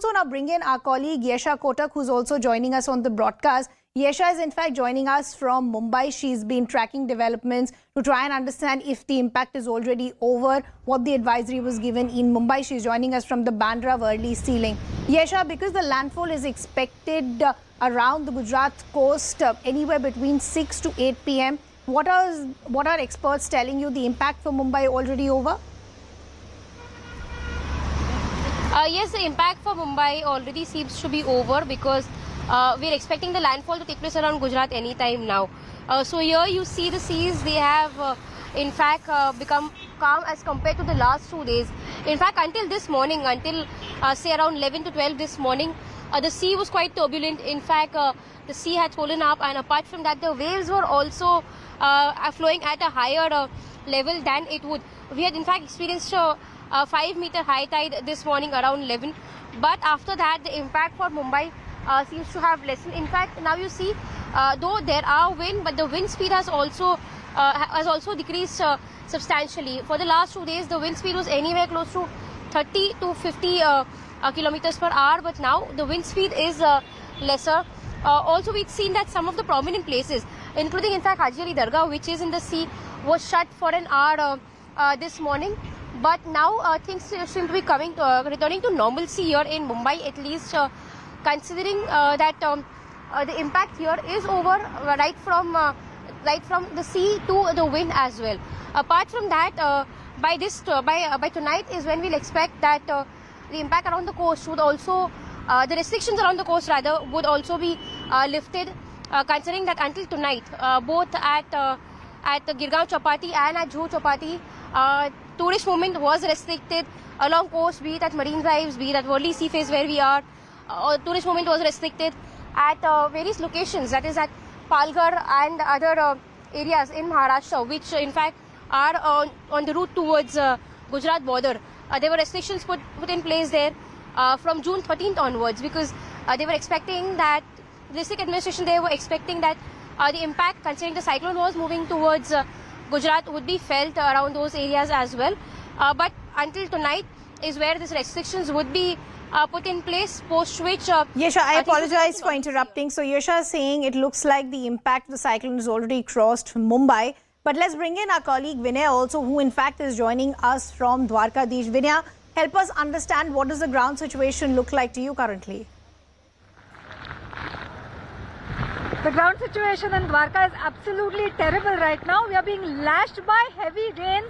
also now bring in our colleague Yesha Kotak, who's also joining us on the broadcast. Yesha is in fact joining us from Mumbai. She's been tracking developments to try and understand if the impact is already over, what the advisory was given in Mumbai. She's joining us from the Bandra Worli ceiling. Yesha, because the landfall is expected around the Gujarat coast anywhere between 6 to 8 p.m., what are experts telling you? The impact for Mumbai already over? Yes, the impact for Mumbai already seems to be over because we're expecting the landfall to take place around Gujarat anytime now. So here you see the seas, they have in fact become calm as compared to the last 2 days. In fact, until this morning, until say around 11 to 12 this morning, the sea was quite turbulent. In fact, the sea had swollen up, and apart from that, the waves were also flowing at a higher level than it would. We had in fact experienced a 5-meter high tide this morning around 11. But after that, the impact for Mumbai seems to have lessened. In fact, now you see, though there are wind, but the wind speed has also decreased substantially. For the last 2 days, the wind speed was anywhere close to 30 to 50 kilometers per hour, but now the wind speed is lesser. Also, we've seen that some of the prominent places, including in fact Haji Ali Dargah, which is in the sea, was shut for an hour this morning. But now things seem to be returning to normalcy here in Mumbai, at least considering that the impact here is over right from the sea to the wind as well. Apart from that, by tonight is when we'll expect that the impact around the coast would also, the restrictions around the coast rather, would also be lifted. Considering that until tonight, both at the Girgaon Chowpatty and at Juhu Chowpatty, tourist movement was restricted along coast, be it at Marine Drives, be it at Worli Sea Face where we are. Tourist movement was restricted at various locations, that is at Palghar and other areas in Maharashtra, which in fact are on the route towards Gujarat border. There were restrictions put in place there from June 13th onwards, because they were expecting that, the district administration, they were expecting that the impact, considering the cyclone was moving towards Gujarat, would be felt around those areas as well. But until tonight is where these restrictions would be put in place, post which... Yesha, I apologize for interrupting. So Yesha is saying it looks like the impact of the cyclone has already crossed Mumbai. But let's bring in our colleague Vinay also, who in fact is joining us from Dwarkadish. Vinay, help us understand, what does the ground situation look like to you currently? The ground situation in Dwarka is absolutely terrible right now. We are being lashed by heavy rains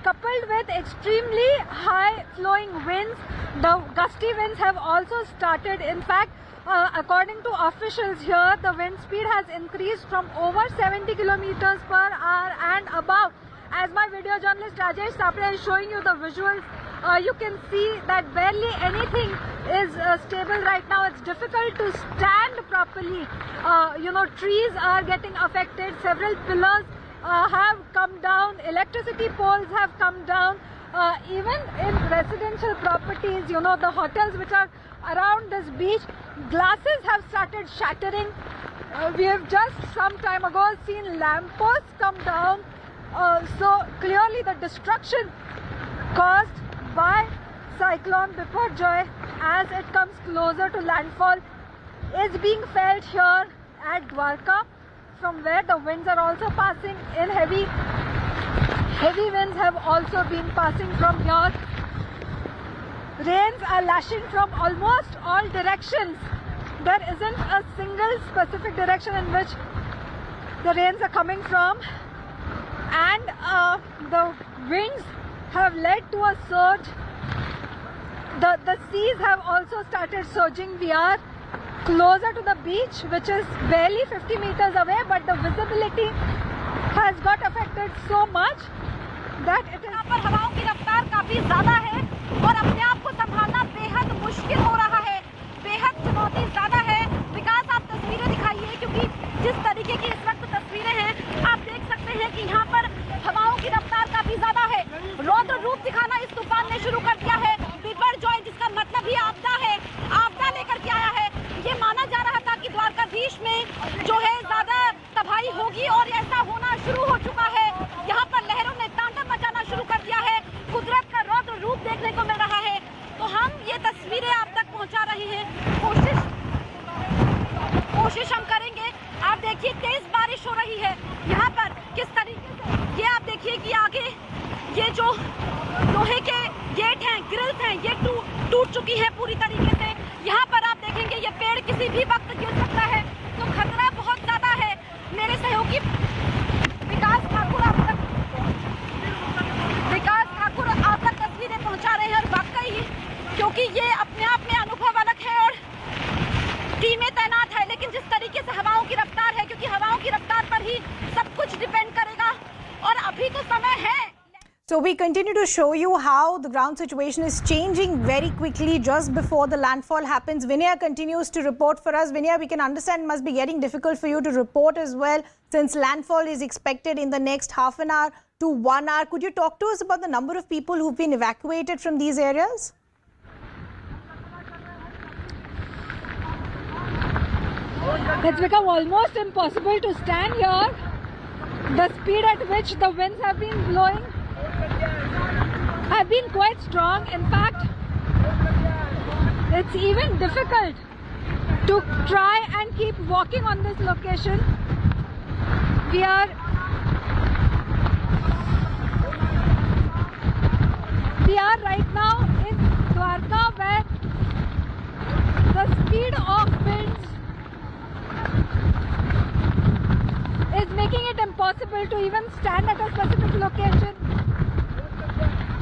coupled with extremely high flowing winds. The gusty winds have also started. In fact, according to officials here, the wind speed has increased from over 70 kilometers per hour and above. As my video journalist Rajesh Sapre is showing you the visuals, you can see that barely anything is stable right now. It's difficult to stand properly. Trees are getting affected. Several pillars have come down. Electricity poles have come down. Even in residential properties, the hotels which are around this beach, glasses have started shattering. We have just some time ago seen lampposts come down. So clearly the destruction caused by cyclone Biparjoy, as it comes closer to landfall, is being felt here at Dwarka, from where the winds are also passing in heavy winds have also been passing from here. Rains are lashing from almost all directions. There isn't a single specific direction in which the rains are coming from, and the winds have led to a surge. The seas have also started surging. We are closer to the beach, which is barely 50 meters away, but the visibility has got affected so much that it is... यहाँ पर हवाओं की रफ्तार काफी ज्यादा है और अपने आप को संभालना बेहद मुश्किल हो रहा है, बेहद चुनौती ज्यादा है। विकास, आप तस्वीरें दिखाइए, क्योंकि जिस तरीके की इस वक्त तस्वीरें हैं, आप देख सकते हैं कि यहाँ पर हवाओं की रफ्तार काफी ज्यादा है। रौद्र रूप दिखाना इस तूफान ने शुरू कर दिया है। बिपरजॉय, जिसका मतलब ही आपदा है, आपदा लेकर के आया है। ये माना जा रहा था कि द्वारकाधीश में जो है ज्यादा तबाही होगी, और ऐसा होना शुरू हो चुका है। यहाँ पर लहरों ने तांडव मचाना शुरू कर दिया है। कुदरत का रौद्र रूप देखने को मिल रहा है। तो हम ये तस्वीरें आप तक ये जो लोहे के गेट हैं, ग्रिल्स हैं, ये टूट चुकी है पूरी तरीके से। यहाँ पर आप देखेंगे ये पेड़ किसी भी वक्त गिर सकता है, तो खतरा बहुत ज़्यादा है। मेरे सहयोगी विकास ठाकुर आप तक तस्वीरें पहुँचा रहे हैं, और वाकई क्योंकि ये अपने आप में अनुभव अलग है और टीमें तैनात है, लेकिन जिस तरीके से हवाओं की रफ्तार है, क्योंकि हवाओं की रफ्तार पर ही सब कुछ डिपेंड करेगा, और अभी तो समय है। So we continue to show you how the ground situation is changing very quickly just before the landfall happens. Vinaya continues to report for us. Vinaya, we can understand it must be getting difficult for you to report as well, since landfall is expected in the next half an hour to 1 hour. Could you talk to us about the number of people who've been evacuated from these areas? It's become almost impossible to stand here. The speed at which the winds have been blowing have been quite strong. In fact, it's even difficult to try and keep walking on this location. We are right now in Dwarka, where the speed of winds is making it impossible to even stand at a specific location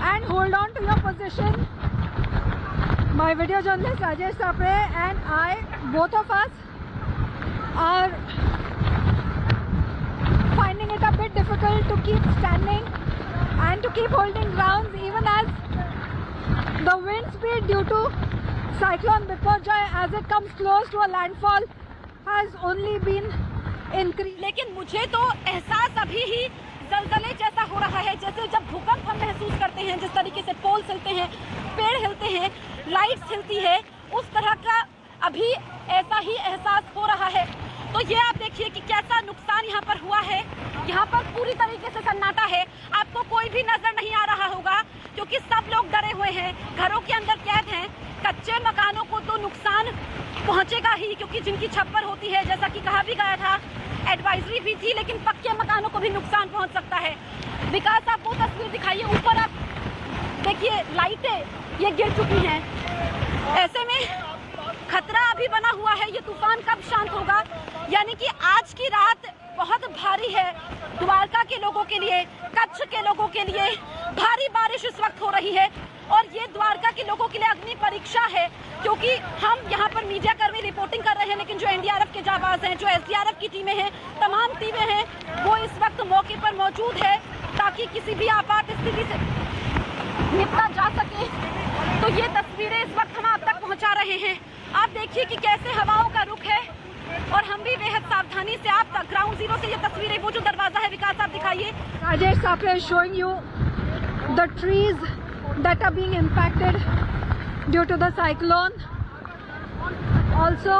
and hold on to your position. My video journalist Rajesh Sapre and I, both of us, are finding it a bit difficult to keep standing and to keep holding grounds, even as the wind speed due to cyclone Biparjoy, as it comes close to a landfall, has only been increased. लेकिन मुझे तो एहसास अभी ही जलजले जैसा हो रहा है, जैसे जब भूकंप हम महसूस करते हैं, जिस तरीके से पोल हिलते हैं, पेड़ हिलते हैं, लाइट्स हिलती है, उस तरह का अभी ऐसा ही एहसास हो रहा है। तो ये आप देखिए कि कैसा नुकसान यहाँ पर हुआ है। यहाँ पर पूरी तरीके से सन्नाटा है, आपको कोई भी नजर नहीं आ रहा होगा, क्योंकि सब लोग डरे हुए हैं, घरों के अंदर कैद हैं। कच्चे मकानों को तो नुकसान पहुँचेगा ही, क्योंकि जिनकी छप्पर होती है, जैसा कि कहा भी गया था, एडवाइजरी भी थी, लेकिन पक्के मकानों को भी नुकसान पहुंच सकता है। विकास, आप वो तस्वीर दिखाइए, ऊपर आप देखिए लाइटें ये गिर चुकी हैं। ऐसे में खतरा अभी बना हुआ है, ये तूफान कब शांत होगा। यानी कि आज की रात बहुत भारी है द्वारका के लोगों के लिए, कच्छ के लोगों के लिए। भारी बारिश इस वक्त हो रही है और ये द्वारका के लोगों के लिए अग्नि परीक्षा है, क्योंकि हम यहाँ पर मीडिया कर्मी रिपोर्टिंग कर रहे हैं, लेकिन जो एनडीआरएफ के जाबाज हैं, जो एसडीआरएफ की टीमें हैं, तमाम टीमें हैं, वो इस वक्त मौके पर मौजूद है ताकि किसी भी आपात स्थिति से निपटा जा सके। तो ये तस्वीरें इस वक्त हम आप तक पहुँचा रहे हैं। आप देखिए कि कैसे हवाओं का रुख है, और हम भी बेहद सावधानी से आप तक ग्राउंड जीरो से ये तस्वीरें, वो जो दरवाजा है, विकास आप दिखाइए। Rajesh Sapre is showing you the trees that are being impacted due to the cyclone. Also,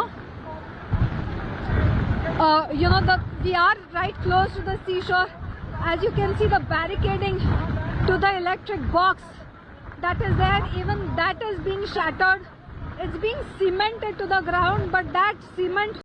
we are right close to the seashore. As you can see, the barricading to the electric box that is there, even that is being shattered. It's being cemented to the ground, but that cement